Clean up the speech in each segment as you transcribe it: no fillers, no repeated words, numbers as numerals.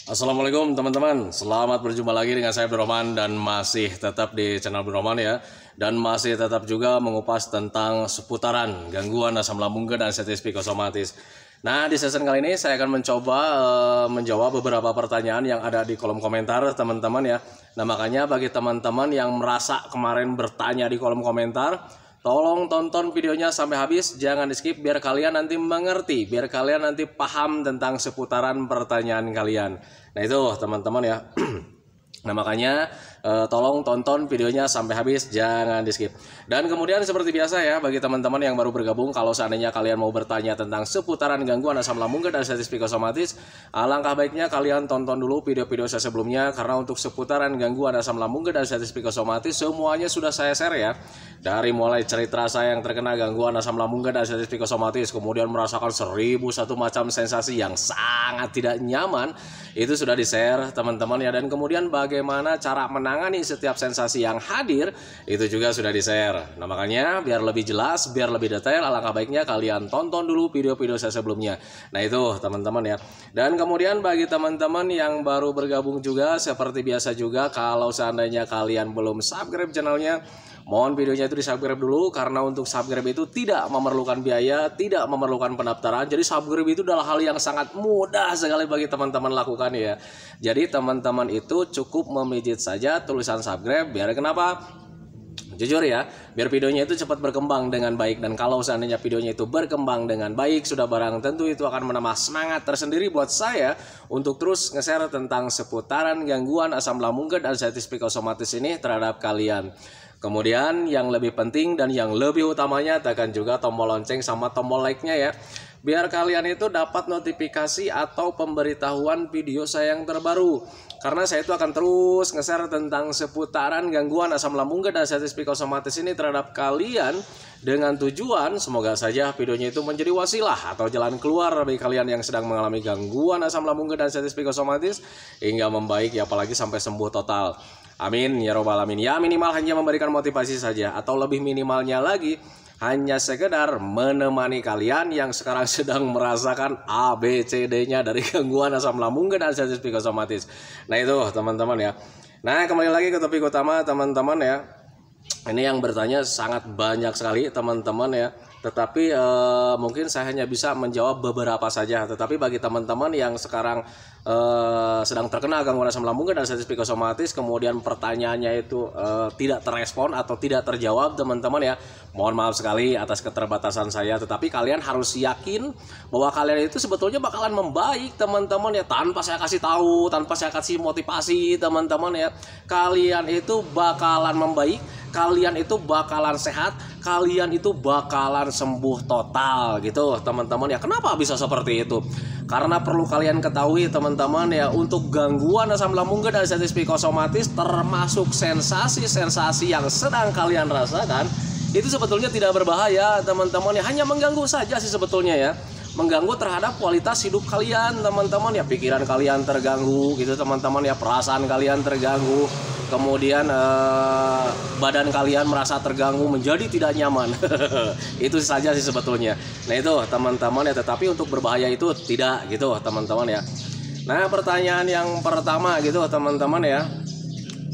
Assalamualaikum teman-teman, selamat berjumpa lagi dengan saya Abdurrahman dan masih tetap di channel Abdurrahman ya. Dan masih tetap juga mengupas tentang seputaran gangguan asam lambung dan status psikosomatis. Nah, di season kali ini saya akan mencoba menjawab beberapa pertanyaan yang ada di kolom komentar teman-teman ya. Nah, makanya bagi teman-teman yang merasa kemarin bertanya di kolom komentar, tolong tonton videonya sampai habis, jangan di skip biar kalian nanti mengerti, biar kalian nanti paham tentang seputaran pertanyaan kalian. Nah itu teman-teman ya. Nah makanya tolong tonton videonya sampai habis, jangan di skip. Dan kemudian seperti biasa ya, bagi teman-teman yang baru bergabung, kalau seandainya kalian mau bertanya tentang seputaran gangguan asam lambung dan status psikosomatis, alangkah baiknya kalian tonton dulu video-video saya sebelumnya, karena untuk seputaran gangguan asam lambung dan status psikosomatis semuanya sudah saya share ya. Dari mulai cerita saya yang terkena gangguan asam lambung dan status psikosomatis, kemudian merasakan 1001 macam sensasi yang sangat tidak nyaman, itu sudah di-share teman-teman ya. Dan kemudian bagaimana cara menangani setiap sensasi yang hadir, itu juga sudah di-share. Nah makanya biar lebih jelas, biar lebih detail, alangkah baiknya kalian tonton dulu video-video saya sebelumnya. Nah itu teman-teman ya. Dan kemudian bagi teman-teman yang baru bergabung juga, seperti biasa juga, kalau seandainya kalian belum subscribe channelnya, mohon videonya itu di subscribe dulu, karena untuk subscribe itu tidak memerlukan biaya, tidak memerlukan pendaftaran. Jadi subscribe itu adalah hal yang sangat mudah sekali bagi teman-teman lakukan ya. Jadi teman-teman itu cukup memijit saja tulisan subscribe, biar kenapa? Jujur ya, biar videonya itu cepat berkembang dengan baik. Dan kalau seandainya videonya itu berkembang dengan baik, sudah barang tentu itu akan menambah semangat tersendiri buat saya untuk terus nge-share tentang seputaran gangguan asam lambung dan status psikosomatis ini terhadap kalian. Kemudian yang lebih penting dan yang lebih utamanya, tekan juga tombol lonceng sama tombol like-nya ya, biar kalian itu dapat notifikasi atau pemberitahuan video saya yang terbaru. Karena saya itu akan terus nge-share tentang seputaran gangguan asam lambung dan status psikosomatis ini terhadap kalian, dengan tujuan semoga saja videonya itu menjadi wasilah atau jalan keluar bagi kalian yang sedang mengalami gangguan asam lambung dan status psikosomatis hingga membaik ya, apalagi sampai sembuh total. Amin ya robbal alamin. Ya minimal hanya memberikan motivasi saja, atau lebih minimalnya lagi hanya sekedar menemani kalian yang sekarang sedang merasakan ABCD-nya dari gangguan asam lambung dan status psikosomatis. Nah itu teman-teman ya. Nah kembali lagi ke topik utama teman-teman ya. Ini yang bertanya sangat banyak sekali teman-teman ya. Tetapi mungkin saya hanya bisa menjawab beberapa saja. Tetapi bagi teman-teman yang sekarang sedang terkena gangguan asam lambung dan status psikosomatis, kemudian pertanyaannya itu tidak terrespon atau tidak terjawab teman-teman ya, mohon maaf sekali atas keterbatasan saya. Tetapi kalian harus yakin bahwa kalian itu sebetulnya bakalan membaik teman-teman ya, tanpa saya kasih tahu, tanpa saya kasih motivasi teman-teman ya. Kalian itu bakalan membaik, kalian itu bakalan sehat, kalian itu bakalan sembuh total gitu teman-teman ya. Kenapa bisa seperti itu? Karena perlu kalian ketahui teman-teman ya, untuk gangguan asam lambung dan status psikosomatis, termasuk sensasi-sensasi yang sedang kalian rasakan, itu sebetulnya tidak berbahaya teman-teman ya, hanya mengganggu saja sih sebetulnya ya. Mengganggu terhadap kualitas hidup kalian teman-teman ya, pikiran kalian terganggu gitu teman-teman ya, perasaan kalian terganggu, kemudian badan kalian merasa terganggu, menjadi tidak nyaman. Itu saja sih sebetulnya. Nah itu teman-teman ya, tetapi untuk berbahaya itu tidak gitu teman-teman ya. Nah pertanyaan yang pertama gitu teman-teman ya,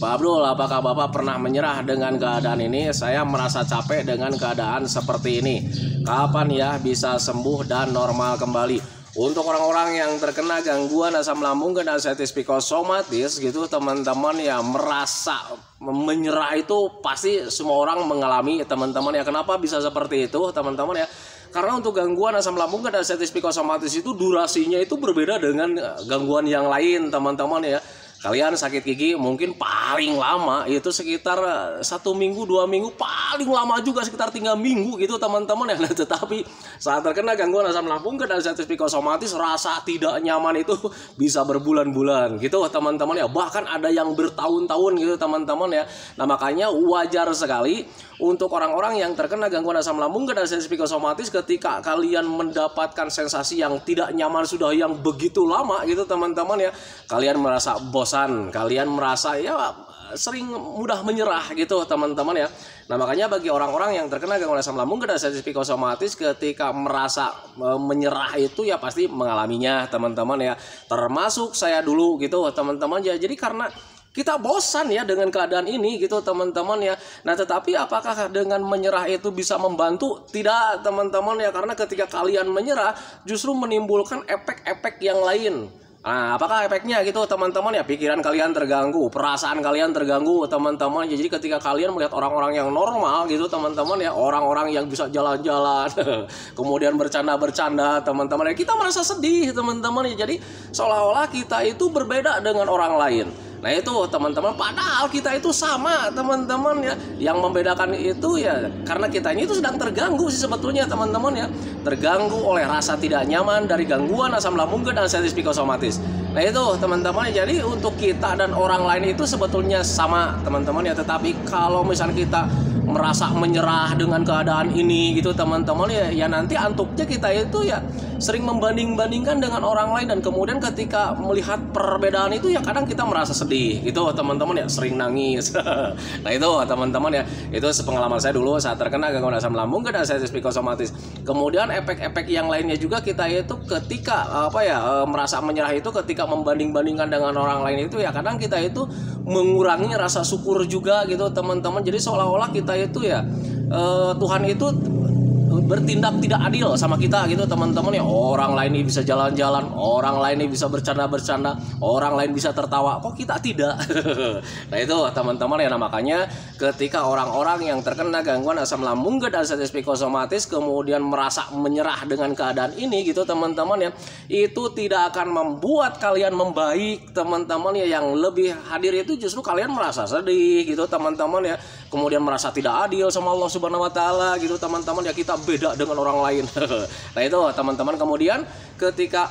Pak Abdul, apakah Bapak pernah menyerah dengan keadaan ini? Saya merasa capek dengan keadaan seperti ini. Kapan ya bisa sembuh dan normal kembali? Untuk orang-orang yang terkena gangguan asam lambung dan status psikosomatis gitu teman-teman ya, merasa menyerah itu pasti semua orang mengalami teman-teman ya. Kenapa bisa seperti itu teman-teman ya? Karena untuk gangguan asam lambung dan status psikosomatis itu durasinya itu berbeda dengan gangguan yang lain teman-teman ya. Kalian sakit gigi mungkin paling lama itu sekitar 1 minggu, 2 minggu, paling lama juga sekitar 3 minggu gitu teman-teman ya. Nah, tetapi saat terkena gangguan asam lambung dan status psikosomatis, rasa tidak nyaman itu bisa berbulan-bulan gitu teman-teman ya. Bahkan ada yang bertahun-tahun gitu teman-teman ya. Nah makanya wajar sekali untuk orang-orang yang terkena gangguan asam lambung dan status psikosomatis, ketika kalian mendapatkan sensasi yang tidak nyaman sudah yang begitu lama gitu teman-teman ya, kalian merasa bosan bosan, kalian merasa ya sering mudah menyerah gitu teman-teman ya. Nah makanya bagi orang-orang yang terkena gangguan asam lambung dan sensitif psikosomatis, ketika merasa menyerah itu ya pasti mengalaminya teman-teman ya. Termasuk saya dulu gitu teman-teman ya. Jadi karena kita bosan ya dengan keadaan ini gitu teman-teman ya. Nah tetapi apakah dengan menyerah itu bisa membantu? Tidak teman-teman ya, karena ketika kalian menyerah justru menimbulkan efek-efek yang lain. Nah, apakah efeknya gitu teman-teman ya? Pikiran kalian terganggu, perasaan kalian terganggu teman-teman ya. Jadi ketika kalian melihat orang-orang yang normal gitu teman-teman ya, orang-orang yang bisa jalan-jalan kemudian bercanda-bercanda teman-teman ya, kita merasa sedih teman-teman ya. Jadi seolah-olah kita itu berbeda dengan orang lain. Nah itu teman-teman, padahal kita itu sama teman-teman ya. Yang membedakan itu ya karena kita ini itu sedang terganggu sih sebetulnya teman-teman ya. Terganggu oleh rasa tidak nyaman dari gangguan asam lambung dan sensitif psikosomatis. Nah itu teman-teman ya, jadi untuk kita dan orang lain itu sebetulnya sama teman-teman ya. Tetapi kalau misalnya kita merasa menyerah dengan keadaan ini gitu teman-teman ya nanti antuknya kita itu ya sering membanding-bandingkan dengan orang lain, dan kemudian ketika melihat perbedaan itu ya kadang kita merasa sedih gitu teman-teman ya, sering nangis. Nah itu teman-teman ya, itu sepengalaman saya dulu saat terkena gangguan asam lambung dan sensitif psikosomatis. Kemudian efek-efek yang lainnya juga kita itu ketika merasa menyerah itu ketika membanding-bandingkan dengan orang lain itu ya kadang kita itu mengurangi rasa syukur juga gitu teman-teman. Jadi seolah-olah kita itu ya Tuhan itu bertindak tidak adil sama kita gitu teman-teman ya. Orang lain ini bisa jalan-jalan, orang lain ini bisa bercanda-bercanda, orang lain bisa tertawa, kok kita tidak. Nah itu teman-teman ya. Nah makanya ketika orang-orang yang terkena gangguan asam lambung dan sensitif psikosomatis kemudian merasa menyerah dengan keadaan ini gitu teman-teman ya, itu tidak akan membuat kalian membaik teman-teman ya. Yang lebih hadir itu justru kalian merasa sedih gitu teman-teman ya, kemudian merasa tidak adil sama Allah Subhanahu wa taala gitu teman-teman ya, kita beda dengan orang lain. Nah itu teman-teman, kemudian ketika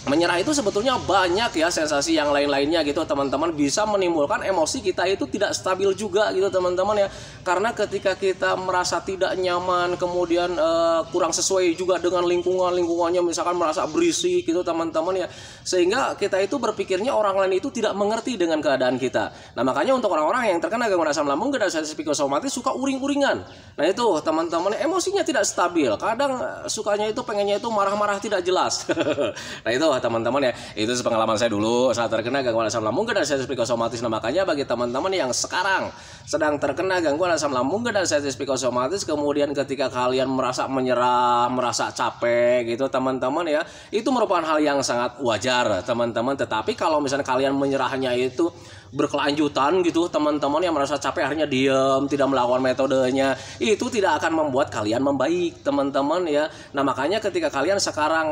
menyerah itu sebetulnya banyak ya sensasi yang lain-lainnya gitu teman-teman, bisa menimbulkan emosi kita itu tidak stabil juga gitu teman-teman ya. Karena ketika kita merasa tidak nyaman, kemudian kurang sesuai juga dengan lingkungannya, misalkan merasa berisik gitu teman-teman ya, sehingga kita itu berpikirnya orang lain itu tidak mengerti dengan keadaan kita. Nah makanya untuk orang-orang yang terkena gangguan asam lambung dan sensitif psikosomatis suka uring-uringan. Nah itu teman-teman, emosinya tidak stabil, kadang sukanya itu pengennya itu marah-marah tidak jelas. Nah itu teman-teman ya, itu pengalaman saya dulu saat terkena gangguan asam lambung dan sensitif psikosomatis. Nah makanya bagi teman-teman yang sekarang sedang terkena gangguan asam lambung dan sensitif psikosomatis, kemudian ketika kalian merasa menyerah, merasa capek gitu teman-teman ya, itu merupakan hal yang sangat wajar teman-teman. Tetapi kalau misalnya kalian menyerahnya itu berkelanjutan gitu teman-teman, yang merasa capek akhirnya diam, tidak melakukan metodenya, itu tidak akan membuat kalian membaik teman-teman ya. Nah makanya ketika kalian sekarang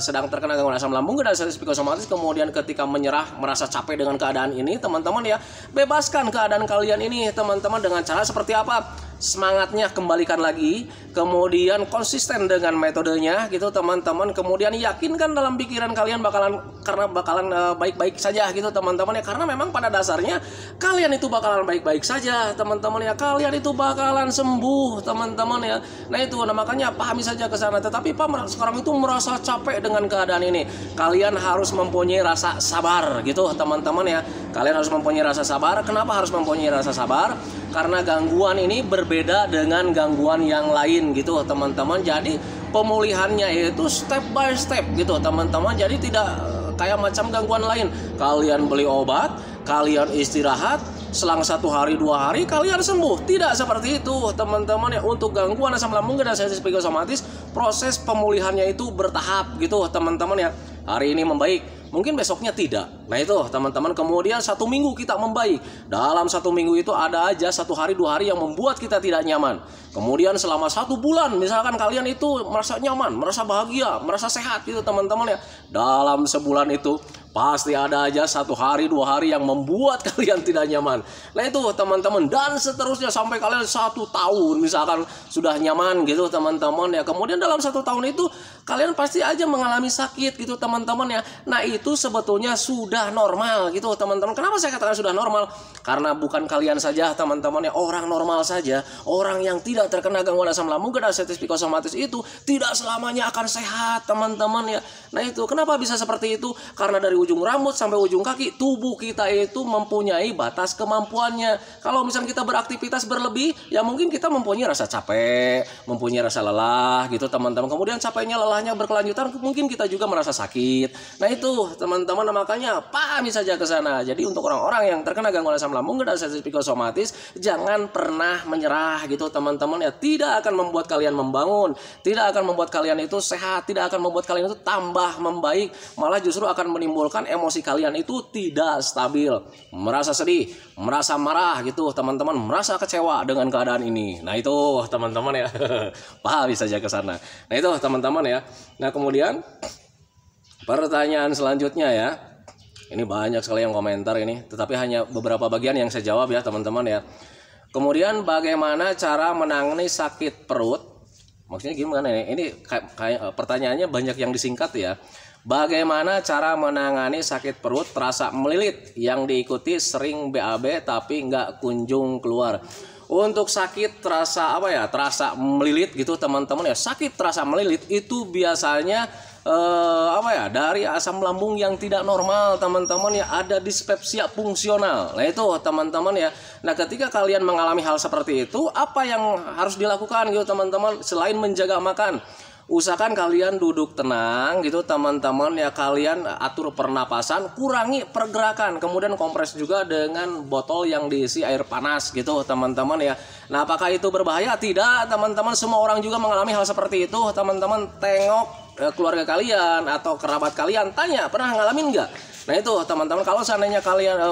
sedang terkena gangguan asam lambung dan sensitif psikosomatis, kemudian ketika menyerah, merasa capek dengan keadaan ini teman-teman ya, bebaskan keadaan kalian ini teman-teman dengan cara seperti apa? Semangatnya kembalikan lagi, kemudian konsisten dengan metodenya gitu teman-teman, kemudian yakinkan dalam pikiran kalian bakalan baik-baik saja gitu teman-teman ya. Karena memang pada dasarnya kalian itu bakalan baik-baik saja teman-teman ya, kalian itu bakalan sembuh teman-teman ya. Nah itu, nah makanya pahami saja ke sana. Tetapi Pak sekarang itu merasa capek dengan keadaan ini, kalian harus mempunyai rasa sabar gitu teman-teman ya. Kalian harus mempunyai rasa sabar. Kenapa harus mempunyai rasa sabar? Karena gangguan ini berbeda dengan gangguan yang lain gitu teman-teman. Jadi pemulihannya itu step by step gitu teman-teman. Jadi tidak kayak macam gangguan lain, kalian beli obat, kalian istirahat, selang 1 hari 2 hari kalian sembuh. Tidak seperti itu teman-teman ya. Untuk gangguan asam lambung dan sensitif psikosomatis, proses pemulihannya itu bertahap gitu teman-teman ya. Hari ini membaik, mungkin besoknya tidak. Nah itu teman-teman, kemudian 1 minggu kita membaik. Dalam 1 minggu itu ada aja 1 hari 2 hari yang membuat kita tidak nyaman. Kemudian selama 1 bulan misalkan kalian itu merasa nyaman, merasa bahagia, merasa sehat gitu teman-teman ya. Dalam sebulan itu pasti ada aja 1 hari 2 hari yang membuat kalian tidak nyaman. Nah itu teman-teman, dan seterusnya sampai kalian 1 tahun misalkan sudah nyaman gitu teman-teman ya. Kemudian dalam 1 tahun itu kalian pasti aja mengalami sakit gitu teman-teman ya. Nah itu sebetulnya sudah normal gitu teman-teman. Kenapa saya katakan sudah normal? Karena bukan kalian saja teman-teman ya, orang normal saja, orang yang tidak terkena gangguan asam lambung dan diabetes psikosomatis itu tidak selamanya akan sehat teman-teman ya. Nah itu kenapa bisa seperti itu? Karena dari ujung rambut sampai ujung kaki, tubuh kita itu mempunyai batas kemampuannya. Kalau misalnya kita beraktivitas berlebih, ya mungkin kita mempunyai rasa capek, mempunyai rasa lelah gitu teman-teman. Kemudian capeknya, lelahnya berkelanjutan, mungkin kita juga merasa sakit. Nah itu teman-teman, makanya pahami saja ke sana. Jadi untuk orang-orang yang terkena gangguan asam lambung dan diabetes psikosomatis, jangan pernah menyerah gitu teman-teman ya. Tidak akan membuat kalian membangun, tidak akan membuat kalian itu sehat, tidak akan membuat kalian itu tambah membaik, malah justru akan menimbulkan emosi kalian itu tidak stabil, merasa sedih, merasa marah gitu teman-teman, merasa kecewa dengan keadaan ini. Nah itu teman-teman ya, pahami saja ke sana. Nah itu teman-teman ya. Nah kemudian pertanyaan selanjutnya ya, ini banyak sekali yang komentar ini, tetapi hanya beberapa bagian yang saya jawab ya teman-teman ya. Kemudian bagaimana cara menangani sakit perut? Maksudnya gimana ini? Ini kayak pertanyaannya banyak yang disingkat ya. Bagaimana cara menangani sakit perut terasa melilit yang diikuti sering BAB tapi nggak kunjung keluar? Untuk sakit terasa terasa melilit gitu teman-teman ya. Sakit terasa melilit itu biasanya dari asam lambung yang tidak normal teman-teman ya, ada dispepsia fungsional. Nah itu teman-teman ya. Nah ketika kalian mengalami hal seperti itu, apa yang harus dilakukan gitu teman-teman? Selain menjaga makan, usahakan kalian duduk tenang gitu teman-teman ya, kalian atur pernapasan, kurangi pergerakan, kemudian kompres juga dengan botol yang diisi air panas gitu teman-teman ya. Nah apakah itu berbahaya? Tidak teman-teman, semua orang juga mengalami hal seperti itu teman-teman. Tengok keluarga kalian atau kerabat kalian, tanya pernah ngalamin nggak? Nah itu teman-teman, kalau seandainya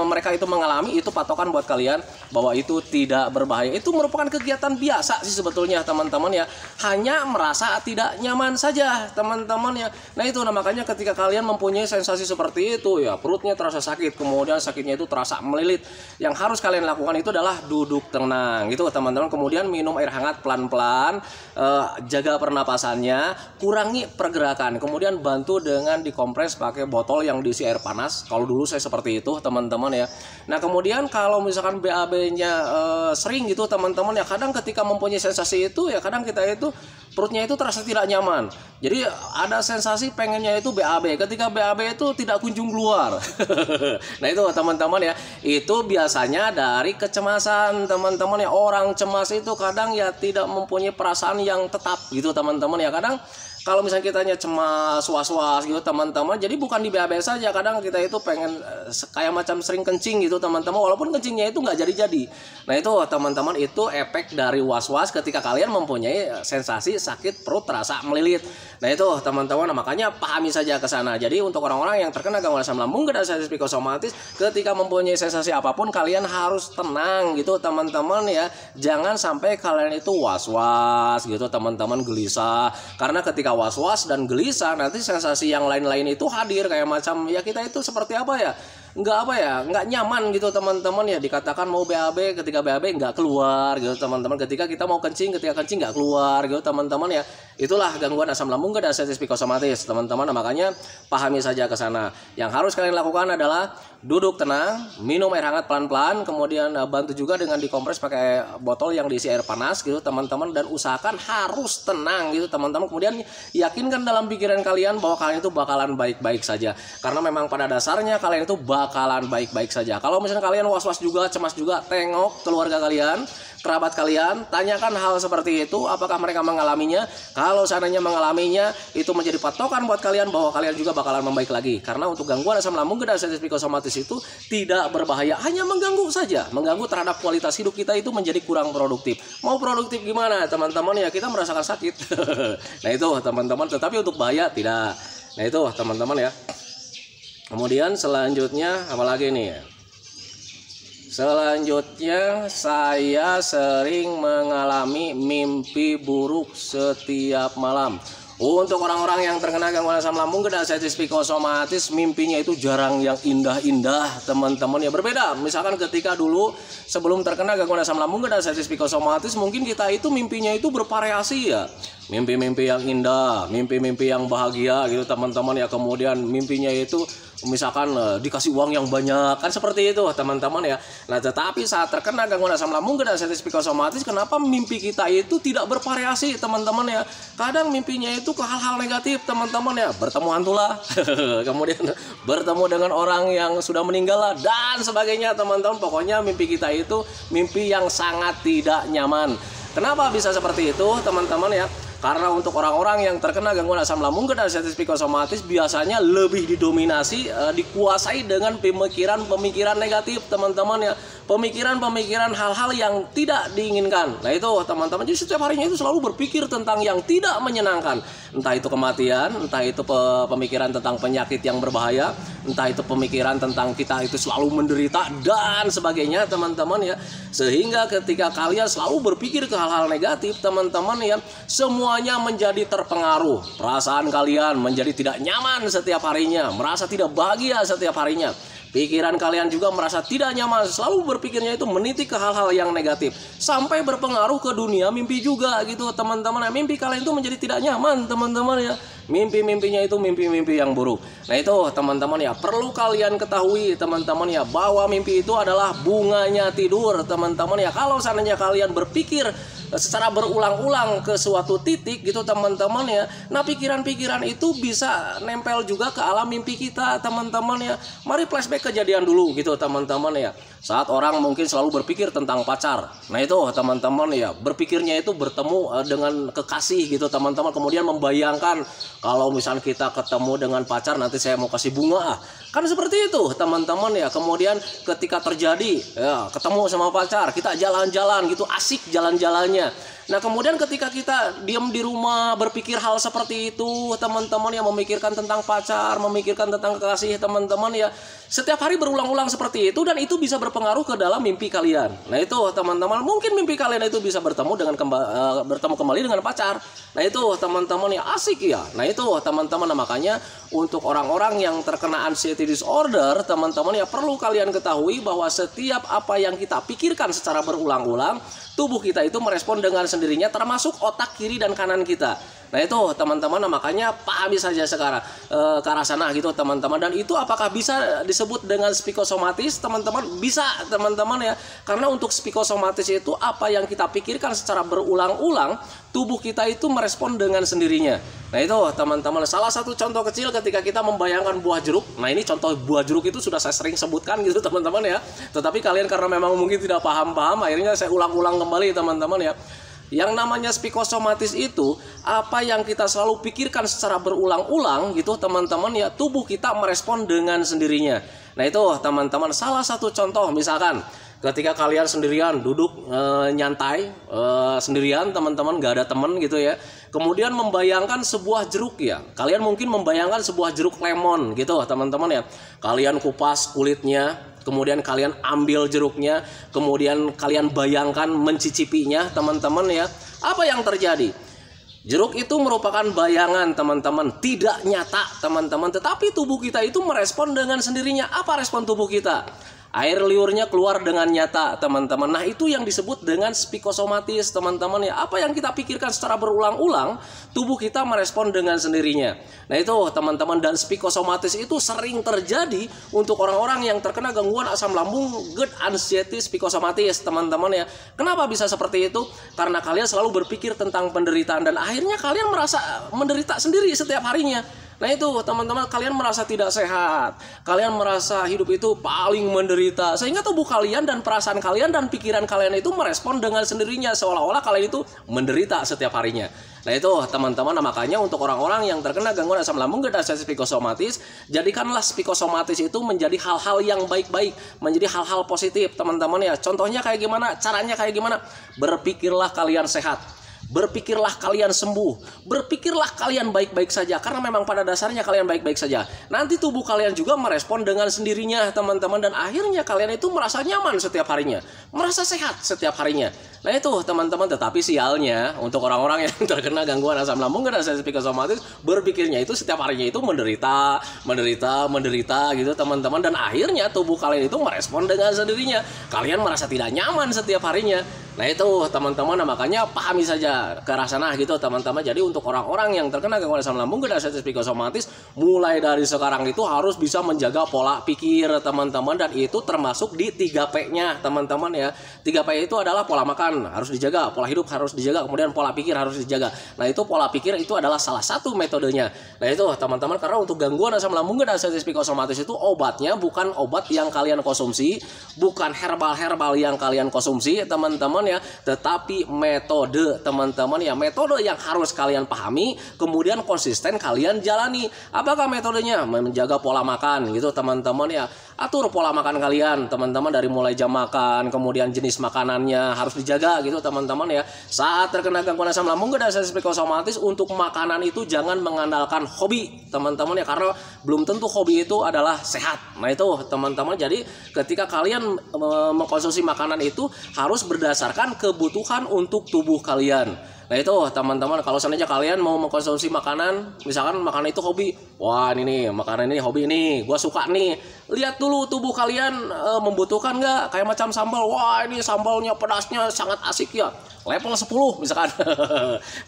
mereka itu mengalami, itu patokan buat kalian bahwa itu tidak berbahaya. Itu merupakan kegiatan biasa sih sebetulnya teman-teman ya, hanya merasa tidak nyaman saja teman-teman ya. Nah itu makanya ketika kalian mempunyai sensasi seperti itu ya, perutnya terasa sakit, kemudian sakitnya itu terasa melilit, yang harus kalian lakukan itu adalah duduk tenang gitu teman-teman. Kemudian minum air hangat pelan-pelan, jaga pernapasannya, kurangi pergerakan, kemudian bantu dengan dikompres pakai botol yang diisi air panas. Kalau dulu saya seperti itu teman-teman ya. Nah kemudian kalau misalkan BAB-nya sering gitu teman-teman ya, kadang ketika mempunyai sensasi itu ya, kadang kita itu perutnya itu terasa tidak nyaman. Jadi ada sensasi pengennya itu BAB, ketika BAB itu tidak kunjung keluar. Nah itu teman-teman ya, itu biasanya dari kecemasan teman-teman ya. Orang cemas itu kadang ya tidak mempunyai perasaan yang tetap gitu teman-teman ya. Kadang kalau misalnya kitanya cemas, was-was gitu teman-teman, jadi bukan di BAB saja, kadang kita itu pengen kayak macam sering kencing gitu teman-teman, walaupun kencingnya itu nggak jadi-jadi. Nah itu teman-teman, itu efek dari was-was ketika kalian mempunyai sensasi sakit perut terasa melilit. Nah itu teman-teman, makanya pahami saja ke sana. Jadi untuk orang-orang yang terkena gangguan asam lambung dan diabetes psikosomatis, ketika mempunyai sensasi apapun, kalian harus tenang gitu teman-teman ya. Jangan sampai kalian itu was-was gitu teman-teman, gelisah. Karena ketika was-was dan gelisah, nanti sensasi yang lain-lain itu hadir, kayak macam ya kita itu seperti nggak nyaman gitu teman-teman ya. Dikatakan mau BAB, ketika BAB nggak keluar gitu teman-teman. Ketika kita mau kencing, ketika kencing nggak keluar gitu teman-teman ya. Itulah gangguan asam lambung dan diabetes psikosomatis teman-teman. Makanya pahami saja ke sana. Yang harus kalian lakukan adalah duduk tenang, minum air hangat pelan-pelan, kemudian bantu juga dengan dikompres pakai botol yang diisi air panas gitu teman-teman, dan usahakan harus tenang gitu teman-teman. Kemudian yakinkan dalam pikiran kalian bahwa kalian itu bakalan baik-baik saja, karena memang pada dasarnya kalian itu bakalan baik-baik saja. Kalau misalnya kalian was-was juga, cemas juga, tengok keluarga kalian, kerabat kalian, tanyakan hal seperti itu, apakah mereka mengalaminya. Kalau seandainya mengalaminya, itu menjadi patokan buat kalian bahwa kalian juga bakalan membaik lagi. Karena untuk gangguan asam lambung dan diabetes psikosomatis itu tidak berbahaya, hanya mengganggu saja, mengganggu terhadap kualitas hidup kita itu menjadi kurang produktif. Mau produktif gimana teman-teman ya, kita merasakan sakit. Nah itu teman-teman, tetapi untuk bahaya tidak. Nah itu teman-teman ya. Kemudian selanjutnya apalagi nih ya? Selanjutnya, saya sering mengalami mimpi buruk setiap malam. Untuk orang-orang yang terkena gangguan asam lambung dan diabetes psikosomatis, mimpinya itu jarang yang indah-indah teman-teman ya. Berbeda misalkan ketika dulu sebelum terkena gangguan asam lambung dan diabetes psikosomatis, mungkin kita itu mimpinya itu bervariasi ya. mimpi-mimpi yang indah, mimpi-mimpi yang bahagia gitu teman-teman ya. Kemudian mimpinya itu misalkan dikasih uang yang banyak, kan seperti itu teman-teman ya. Nah tetapi saat terkena gangguan asam lambung dan sensitif psikosomatis, kenapa mimpi kita itu tidak bervariasi teman-teman ya. Kadang mimpinya itu ke hal-hal negatif teman-teman ya, bertemu hantu lah kemudian bertemu dengan orang yang sudah meninggal lah, dan sebagainya teman-teman. Pokoknya mimpi kita itu mimpi yang sangat tidak nyaman. Kenapa bisa seperti itu teman-teman ya? Karena untuk orang-orang yang terkena gangguan asam lambung dan sensitif psikosomatis biasanya lebih didominasi, dikuasai dengan pemikiran-pemikiran negatif teman-teman ya. Pemikiran-pemikiran hal-hal yang tidak diinginkan. Nah itu teman-teman, jadi setiap harinya itu selalu berpikir tentang yang tidak menyenangkan. Entah itu kematian, entah itu pemikiran tentang penyakit yang berbahaya, entah itu pemikiran tentang kita itu selalu menderita dan sebagainya teman-teman ya. Sehingga ketika kalian selalu berpikir ke hal-hal negatif teman-teman ya, semuanya menjadi terpengaruh. Perasaan kalian menjadi tidak nyaman setiap harinya, merasa tidak bahagia setiap harinya. Pikiran kalian juga merasa tidak nyaman, selalu berpikirnya itu meniti ke hal-hal yang negatif, sampai berpengaruh ke dunia mimpi juga gitu teman-teman. Nah, mimpi kalian itu menjadi tidak nyaman teman-teman ya. Mimpi-mimpinya itu mimpi-mimpi yang buruk. Nah itu teman-teman ya, perlu kalian ketahui teman-teman ya, bahwa mimpi itu adalah bunganya tidur teman-teman ya. Kalau seandainya kalian berpikir secara berulang-ulang ke suatu titik gitu teman-teman ya, nah pikiran-pikiran itu bisa nempel juga ke alam mimpi kita teman-teman ya. Mari flashback kejadian dulu gitu teman-teman ya. Saat orang mungkin selalu berpikir tentang pacar, nah itu teman-teman ya, berpikirnya itu bertemu dengan kekasih gitu teman-teman. Kemudian membayangkan kalau misalnya kita ketemu dengan pacar, nanti saya mau kasih bunga, kan seperti itu teman-teman ya. Kemudian ketika terjadi ya, ketemu sama pacar, kita jalan-jalan gitu, asik jalan-jalannya. Nah kemudian ketika kita diam di rumah berpikir hal seperti itu teman-teman ya, memikirkan tentang pacar, memikirkan tentang kekasih teman-teman ya, setiap hari berulang-ulang seperti itu, dan itu bisa berpengaruh ke dalam mimpi kalian. Nah itu teman-teman, mungkin mimpi kalian itu bisa bertemu kembali dengan pacar. Nah itu teman-teman ya, asik ya. Nah itu teman-teman, makanya untuk orang-orang yang terkena anxiety disorder teman-teman ya, perlu kalian ketahui bahwa setiap apa yang kita pikirkan secara berulang-ulang, tubuh kita itu merespon dengan sendirinya, termasuk otak kiri dan kanan kita. Nah itu teman-teman, makanya pahami saja sekarang ke arah sana gitu teman-teman. Dan itu apakah bisa disebut dengan psikosomatis teman-teman? Bisa teman-teman ya. Karena untuk psikosomatis itu apa yang kita pikirkan secara berulang-ulang, tubuh kita itu merespon dengan sendirinya. Nah itu teman-teman, salah satu contoh kecil ketika kita membayangkan buah jeruk. Nah ini contoh buah jeruk itu sudah saya sering sebutkan gitu teman-teman ya. Tetapi kalian karena memang mungkin tidak paham-paham, akhirnya saya ulang-ulang kembali teman-teman ya. Yang namanya psikosomatis itu apa yang kita selalu pikirkan secara berulang-ulang gitu teman-teman ya, tubuh kita merespon dengan sendirinya. Nah itu teman-teman, salah satu contoh misalkan ketika kalian sendirian duduk nyantai sendirian teman-teman, gak ada temen gitu ya, kemudian membayangkan sebuah jeruk ya, kalian mungkin membayangkan sebuah jeruk lemon gitu teman-teman ya. Kalian kupas kulitnya, kemudian kalian ambil jeruknya, kemudian kalian bayangkan mencicipinya teman-teman ya. Apa yang terjadi? Jeruk itu merupakan bayangan teman-teman, tidak nyata teman-teman, tetapi tubuh kita itu merespon dengan sendirinya. Apa respon tubuh kita? Air liurnya keluar dengan nyata teman-teman. Nah itu yang disebut dengan psikosomatis teman-teman ya. Apa yang kita pikirkan secara berulang-ulang, tubuh kita merespon dengan sendirinya. Nah itu teman-teman, dan psikosomatis itu sering terjadi untuk orang-orang yang terkena gangguan asam lambung, GERD, anxiety psikosomatis teman-teman ya. Kenapa bisa seperti itu? Karena kalian selalu berpikir tentang penderitaan, dan akhirnya kalian merasa menderita sendiri setiap harinya. Nah itu teman-teman, kalian merasa tidak sehat, kalian merasa hidup itu paling menderita, sehingga tubuh kalian dan perasaan kalian dan pikiran kalian itu merespon dengan sendirinya, seolah-olah kalian itu menderita setiap harinya. Nah itu teman-teman, makanya untuk orang-orang yang terkena gangguan asam lambung dan psikosomatis, jadikanlah psikosomatis itu menjadi hal-hal yang baik-baik, menjadi hal-hal positif teman-teman ya. Contohnya kayak gimana? Caranya kayak gimana? Berpikirlah kalian sehat, berpikirlah kalian sembuh, berpikirlah kalian baik-baik saja, karena memang pada dasarnya kalian baik-baik saja. Nanti tubuh kalian juga merespon dengan sendirinya teman-teman, dan akhirnya kalian itu merasa nyaman setiap harinya, merasa sehat setiap harinya. Nah itu teman-teman, tetapi sialnya untuk orang-orang yang terkena gangguan asam lambung dan psikosomatis, berpikirnya itu setiap harinya itu menderita gitu teman-teman, dan akhirnya tubuh kalian itu merespon dengan sendirinya. Kalian merasa tidak nyaman setiap harinya. Nah itu teman-teman, makanya pahami saja ya ke arah sana gitu teman-teman. Jadi untuk orang-orang yang terkena gangguan asam lambung dan sensitif psikosomatis, mulai dari sekarang itu harus bisa menjaga pola pikir teman-teman, dan itu termasuk di 3P-nya teman-teman ya. 3P itu adalah pola makan harus dijaga, pola hidup harus dijaga, kemudian pola pikir harus dijaga. Nah itu pola pikir itu adalah salah satu metodenya. Nah itu teman-teman, karena untuk gangguan asam lambung dan sensitif psikosomatis itu obatnya bukan obat yang kalian konsumsi, bukan herbal yang kalian konsumsi teman-teman ya, tetapi metode teman-teman ya, metode yang harus kalian pahami kemudian konsisten kalian jalani. Apakah metodenya? Menjaga pola makan gitu teman-teman ya. Atur pola makan kalian teman-teman, dari mulai jam makan, kemudian jenis makanannya harus dijaga gitu teman-teman ya. Saat terkena gangguan asam lambung dan sensitif psikosomatis, untuk makanan itu jangan mengandalkan hobi teman-teman ya, karena belum tentu hobi itu adalah sehat. Nah itu teman-teman, jadi ketika kalian mengkonsumsi makanan itu harus berdasarkan kebutuhan untuk tubuh kalian. Nah itu teman-teman, kalau seandainya kalian mau mengkonsumsi makanan, misalkan makanan itu hobi, wah ini nih makanan ini hobi nih, gue suka nih, lihat dulu tubuh kalian membutuhkan nggak. Kayak macam sambal, wah ini sambalnya pedasnya sangat asik ya, level 10 misalkan.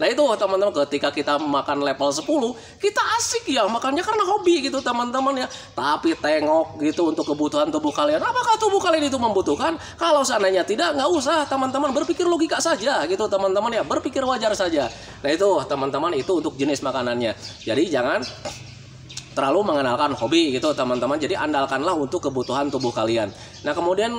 Nah itu teman-teman, ketika kita makan level 10 kita asik ya makannya karena hobi gitu teman-teman ya. Tapi tengok gitu untuk kebutuhan tubuh kalian, apakah tubuh kalian itu membutuhkan? Kalau seandainya tidak, nggak usah teman-teman, berpikir logika saja gitu teman-teman ya, berpikir wajar saja. Nah itu teman-teman, itu untuk jenis makanannya. Jadi jangan terlalu mengandalkan hobi gitu teman-teman. Jadi andalkanlah untuk kebutuhan tubuh kalian. Nah kemudian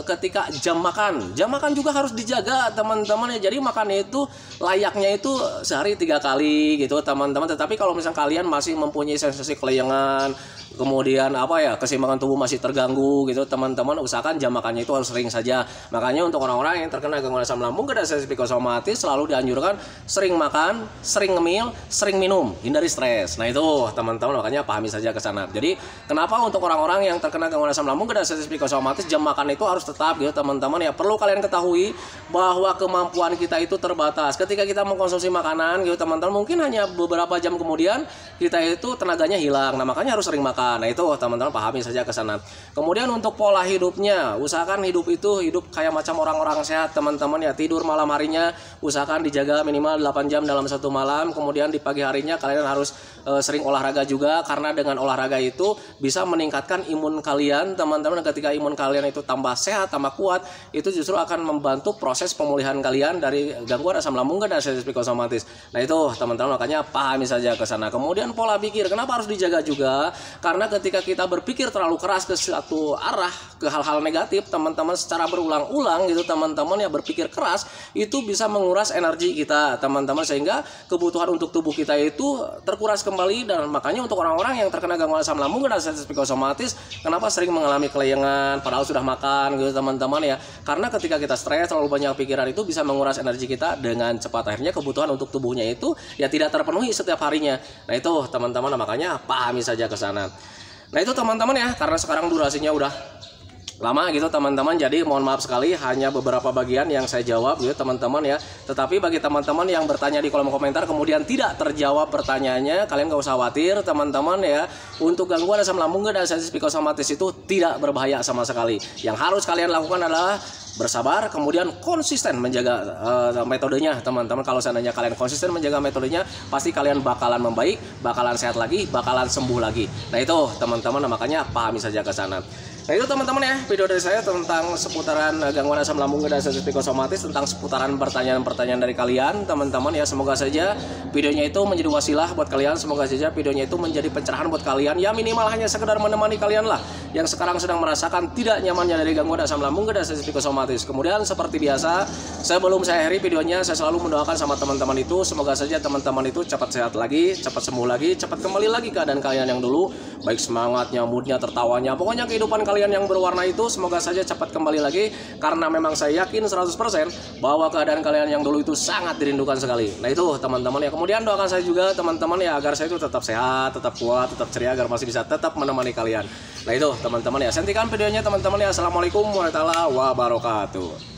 ketika jam makan juga harus dijaga teman-teman ya. Jadi makannya itu layaknya itu sehari 3 kali gitu teman-teman. Tetapi kalau misalnya kalian masih mempunyai sensasi kelayangan, kemudian keseimbangan tubuh masih terganggu gitu teman-teman, usahakan jam makannya itu harus sering saja. Makanya untuk orang-orang yang terkena gangguan asam lambung dan sensitif psikosomatis selalu dianjurkan sering makan, sering ngemil, sering minum, hindari stres. Nah itu teman-teman, makanya pahami saja ke sana. Jadi kenapa untuk orang-orang yang terkena gangguan asam lambung dan sensitif psikosomatis jam makan itu harus tetap gitu teman-teman ya. Perlu kalian ketahui bahwa kemampuan kita itu terbatas. Ketika kita mengkonsumsi makanan gitu teman-teman, mungkin hanya beberapa jam kemudian kita itu tenaganya hilang. Nah makanya harus sering makan. Nah itu teman-teman pahami saja ke sana. Kemudian untuk pola hidupnya, usahakan hidup itu hidup kayak macam orang-orang sehat teman-teman ya. Tidur malam harinya usahakan dijaga minimal 8 jam dalam satu malam. Kemudian di pagi harinya kalian harus sering olahraga juga, karena dengan olahraga itu bisa meningkatkan imun kalian teman-teman. Ketika imun kalian itu tambah sehat, tambah kuat, itu justru akan membantu proses pemulihan kalian dari gangguan asam lambung dan sensitif psikosomatis. Nah itu teman-teman, makanya pahami saja ke sana. Kemudian pola pikir, kenapa harus dijaga juga? Karena ketika kita berpikir terlalu keras ke suatu arah, ke hal-hal negatif teman-teman secara berulang-ulang gitu teman-teman ya, berpikir keras itu bisa menguras energi kita teman-teman, sehingga kebutuhan untuk tubuh kita itu terkuras kembali. Dan makanya untuk orang-orang yang terkena gangguan asam lambung dan sensitif psikosomatis, kenapa sering mengalami kelayangan padahal sudah makan gitu teman-teman ya, karena ketika kita stres terlalu banyak pikiran itu bisa menguras energi kita dengan cepat. Akhirnya kebutuhan untuk tubuhnya itu ya tidak terpenuhi setiap harinya. Nah itu teman-teman, makanya pahami saja ke sana. Nah itu teman-teman ya, karena sekarang durasinya udah lama gitu teman-teman, jadi mohon maaf sekali hanya beberapa bagian yang saya jawab gitu teman-teman ya. Tetapi bagi teman-teman yang bertanya di kolom komentar kemudian tidak terjawab pertanyaannya, kalian gak usah khawatir teman-teman ya. Untuk gangguan asam lambung dan sensitif psikosomatis itu tidak berbahaya sama sekali. Yang harus kalian lakukan adalah bersabar, kemudian konsisten menjaga metodenya teman-teman. Kalau seandainya kalian konsisten menjaga metodenya, pasti kalian bakalan membaik, bakalan sehat lagi, bakalan sembuh lagi. Nah itu teman-teman, makanya pahami saja ke sana. Nah itu teman-teman ya, video dari saya tentang seputaran gangguan asam lambung dan sensitif psikosomatis, tentang seputaran pertanyaan-pertanyaan dari kalian teman-teman ya. Semoga saja videonya itu menjadi wasilah buat kalian, semoga saja videonya itu menjadi pencerahan buat kalian, ya minimal hanya sekedar menemani kalian lah yang sekarang sedang merasakan tidak nyamannya dari gangguan asam lambung dan sensitif psikosomatis. Kemudian seperti biasa, sebelum saya akhiri videonya, saya selalu mendoakan sama teman-teman itu, semoga saja teman-teman itu cepat sehat lagi, cepat sembuh lagi, cepat kembali lagi keadaan kalian yang dulu, baik semangatnya, moodnya, tertawanya, pokoknya kehidupan kalian yang berwarna itu semoga saja cepat kembali lagi, karena memang saya yakin 100% bahwa keadaan kalian yang dulu itu sangat dirindukan sekali. Nah itu teman-teman ya. Kemudian doakan saya juga teman-teman ya, agar saya itu tetap sehat, tetap kuat, tetap ceria, agar masih bisa tetap menemani kalian. Nah itu teman-teman ya, sentikan videonya teman-teman ya. Assalamualaikum warahmatullahi wabarakatuh.